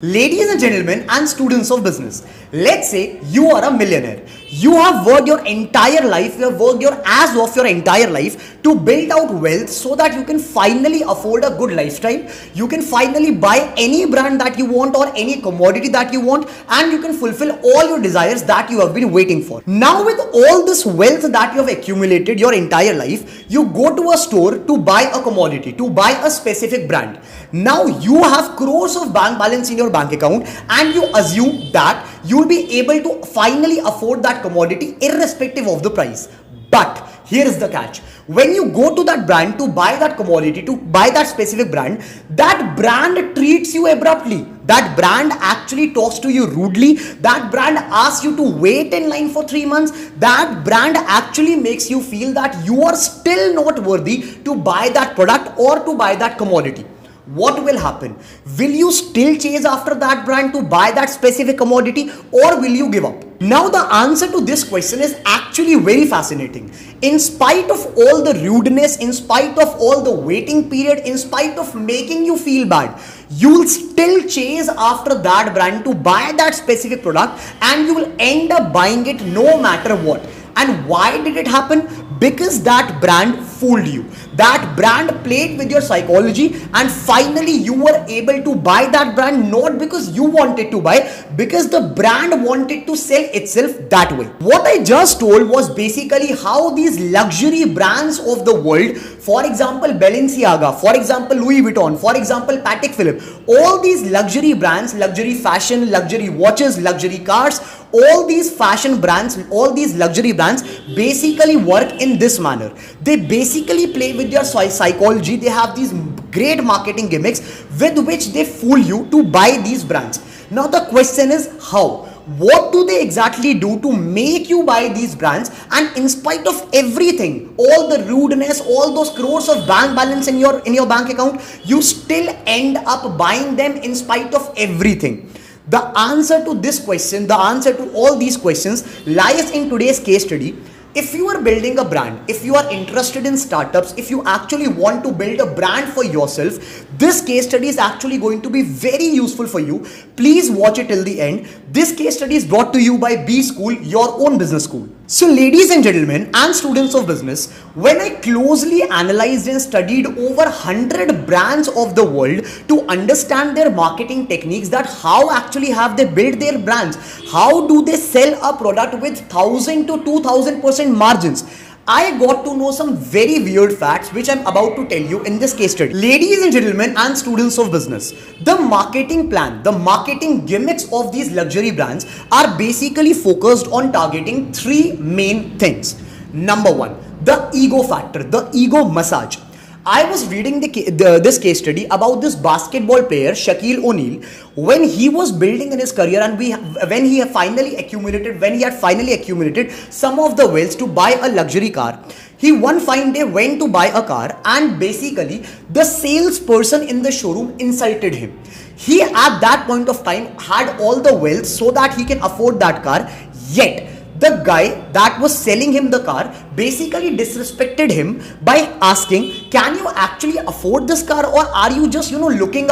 Ladies and gentlemen and students of business, let's say you are a millionaire. You have worked your entire life, you have worked your ass off your entire life to build out wealth so that you can finally afford a good lifestyle. You can finally buy any brand that you want or any commodity that you want, and you can fulfill all your desires that you have been waiting for. Now with all this wealth that you have accumulated your entire life, you go to a store to buy a commodity, to buy a specific brand. Now you have crores of bank balance in your bank account and you assume that you will be able to finally afford that commodity irrespective of the price. But here is the catch. When you go to that brand to buy that commodity, to buy that specific brand, that brand treats you abruptly. That brand actually talks to you rudely. That brand asks you to wait in line for 3 months. That brand actually makes you feel that you are still not worthy to buy that product or to buy that commodity. What will happen? Will you still chase after that brand to buy that specific commodity, or will you give up? Now the answer to this question is actually very fascinating. In spite of all the rudeness, in spite of all the waiting period, in spite of making you feel bad, you'll still chase after that brand to buy that specific product, and you will end up buying it no matter what. And why did it happen? Because that brand fooled you. That brand played with your psychology, and finally you were able to buy that brand not because you wanted to buy, because the brand wanted to sell itself that way. What I just told was basically how these luxury brands of the world, for example Balenciaga, for example Louis Vuitton, for example Patek Philippe, all these luxury brands, luxury fashion, luxury watches, luxury cars, all these fashion brands, all these luxury brands basically work in this manner. They basically play with your psychology. They have these great marketing gimmicks with which they fool you to buy these brands. Now the question is how? What do they exactly do to make you buy these brands? And in spite of everything, all the rudeness, all those crores of bank balance in your bank account, you still end up buying them in spite of everything. The answer to this question, the answer to all these questions lies in today's case study. If you are building a brand, if you are interested in startups, if you actually want to build a brand for yourself, this case study is actually going to be very useful for you. Please watch it till the end. This case study is brought to you by B School, your own business school. So ladies and gentlemen and students of business, when I closely analyzed and studied over 100 brands of the world to understand their marketing techniques, that how actually have they built their brands, how do they sell a product with 1000 to 2000% margins, I got to know some very weird facts which I'm about to tell you in this case study. Ladies and gentlemen and students of business, the marketing plan, the marketing gimmicks of these luxury brands are basically focused on targeting three main things. Number one, the ego factor, the ego massage. I was reading this case study about this basketball player Shaquille O'Neal when he was building in his career, and when he had finally accumulated some of the wealth to buy a luxury car. He one fine day went to buy a car, and basically the salesperson in the showroom insulted him. He at that point of time had all the wealth so that he can afford that car, yet the guy that was selling him the car basically disrespected him by asking, can you actually afford this car, or are you just looking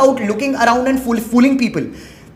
around and fooling people?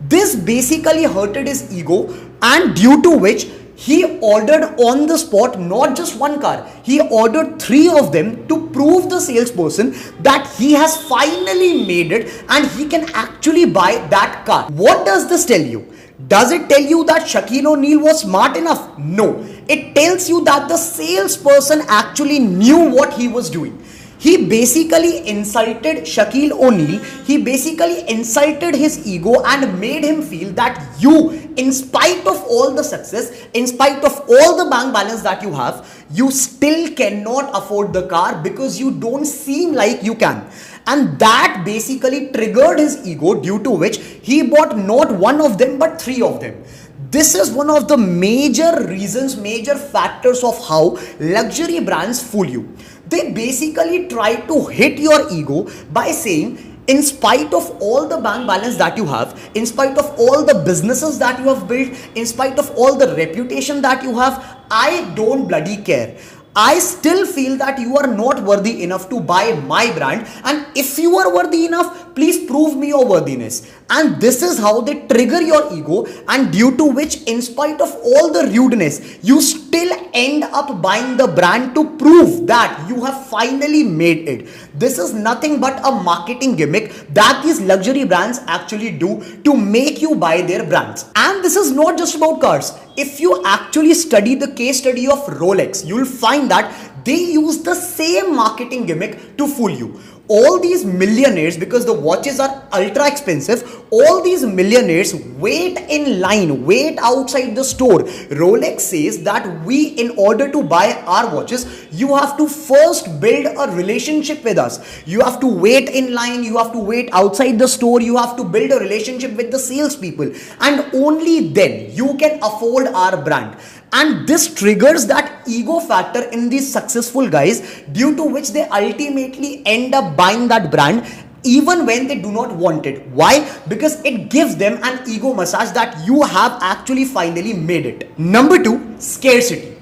This basically hurted his ego, and due to which he ordered on the spot not just one car, he ordered 3 of them to prove the salesperson that he has finally made it and he can actually buy that car. What does this tell you? Does it tell you that Shaquille O'Neal was smart enough? No. It tells you that the salesperson actually knew what he was doing. He basically insulted Shaquille O'Neal. He basically insulted his ego and made him feel that you, in spite of all the success, in spite of all the bank balance that you have, you still cannot afford the car because you don't seem like you can. And that basically triggered his ego, due to which he bought not one of them but 3 of them. This is one of the major reasons, major factors of how luxury brands fool you. They basically try to hit your ego by saying, in spite of all the bank balance that you have, in spite of all the businesses that you have built, in spite of all the reputation that you have, I don't bloody care. I still feel that you are not worthy enough to buy my brand, and if you are worthy enough, please prove me your worthiness. And this is how they trigger your ego, and due to which, in spite of all the rudeness, you still end up buying the brand to prove that you have finally made it. This is nothing but a marketing gimmick that these luxury brands actually do to make you buy their brands. And this is not just about cars. If you actually study the case study of Rolex, you'll find that they use the same marketing gimmick to fool you. All these millionaires, because the watches are ultra expensive, all these millionaires wait in line, wait outside the store. Rolex says that in order to buy our watches, you have to first build a relationship with us. You have to wait in line, you have to wait outside the store, you have to build a relationship with the salespeople, and only then you can afford our brand. And this triggers that ego factor in these successful guys, due to which they ultimately end up buying that brand even when they do not want it. Why? Because it gives them an ego massage that you have actually finally made it. Number 2, scarcity.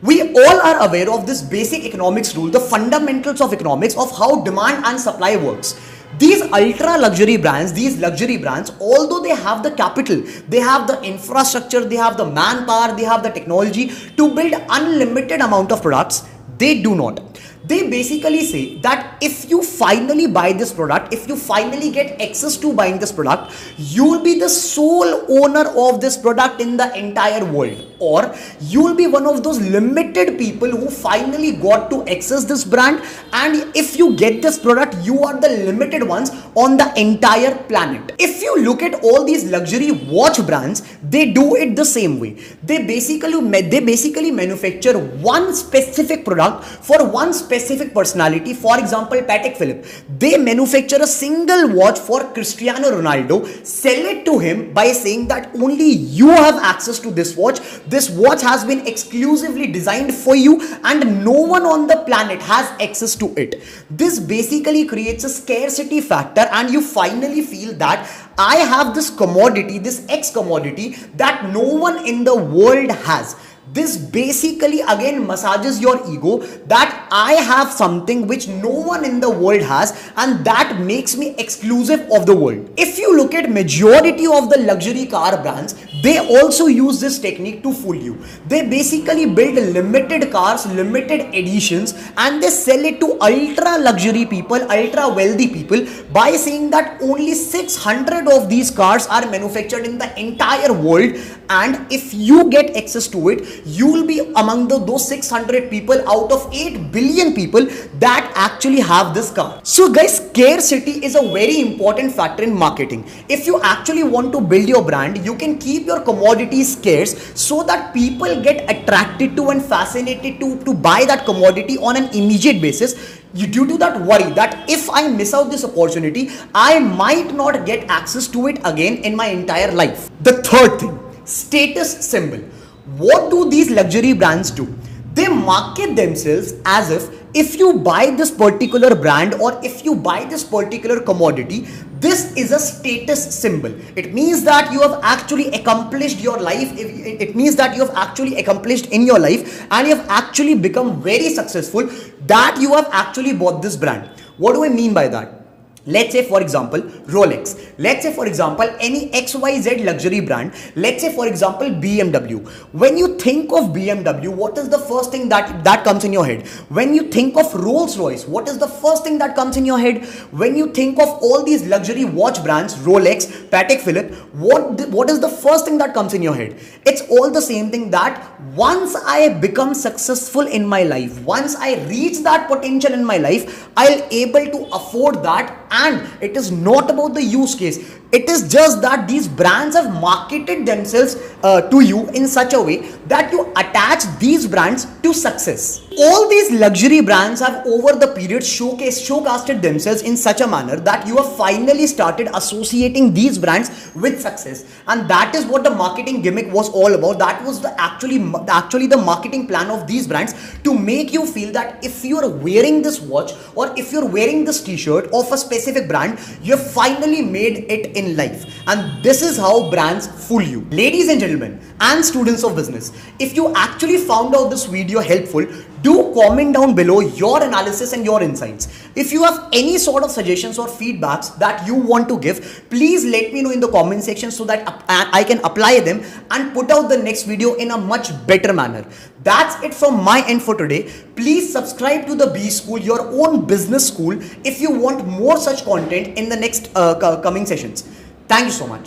We all are aware of this basic economics rule, the fundamentals of economics, of how demand and supply works. These ultra luxury brands, these luxury brands, although they have the capital, they have the infrastructure, they have the manpower, they have the technology to build unlimited amount of products, they do not. They basically say that if you finally buy this product, if you finally get access to buying this product, you will be the sole owner of this product in the entire world. Or you will be one of those limited people who finally got to access this brand, and if you get this product, you are the limited ones on the entire planet. If you look at all these luxury watch brands, they do it the same way. They basically manufacture one specific product for one specific personality. For example, Patek Philippe, they manufacture a single watch for Cristiano Ronaldo, sell it to him by saying that only you have access to this watch. This watch has been exclusively designed for you and no one on the planet has access to it. This basically creates a scarcity factor, and you finally feel that I have this commodity, this X commodity that no one in the world has. This basically again massages your ego that I have something which no one in the world has, and that makes me exclusive of the world. If you look at majority of the luxury car brands, they also use this technique to fool you. They basically build limited cars, limited editions, and they sell it to ultra luxury people, ultra wealthy people, by saying that only 600 of these cars are manufactured in the entire world, and if you get access to it, you will be among those 600 people out of 8 billion people that actually have this car. So guys, scarcity is a very important factor in marketing. If you actually want to build your brand, you can keep your commodities scarce so that people get attracted to and fascinated to buy that commodity on an immediate basis, due to that worry that if I miss out this opportunity, I might not get access to it again in my entire life. The third thing, status symbol. What do these luxury brands do? They market themselves as if you buy this particular brand or if you buy this particular commodity, this is a status symbol. It means that you have actually accomplished your life. It means that you have actually accomplished in your life and you have actually become very successful, that you have actually bought this brand. What do I mean by that? Let's say for example Rolex, let's say for example any XYZ luxury brand, let's say for example BMW. When you think of BMW, what is the first thing that comes in your head? When you think of Rolls Royce, what is the first thing that comes in your head? When you think of all these luxury watch brands, Rolex, Patek Philippe, what is the first thing that comes in your head? It's all the same thing, that once I become successful in my life, once I reach that potential in my life, I'll able to afford that. And it is not about the use case. It is just that these brands have marketed themselves to you in such a way that you attach these brands to success. All these luxury brands have over the period showcasted themselves in such a manner that you have finally started associating these brands with success. And that is what the marketing gimmick was all about. That was actually the marketing plan of these brands, to make you feel that if you're wearing this watch or if you're wearing this t-shirt of a specific brand, you have finally made it in life. And this is how brands fool you. Ladies and gentlemen and students of business, if you actually found out this video helpful, Do comment down below your analysis and your insights. If you have any sort of suggestions or feedbacks that you want to give, please let me know in the comment section so that I can apply them and put out the next video in a much better manner. That's it from my end for today. Please subscribe to the B School, your own business school, if you want more such content in the next coming sessions. Thank you so much.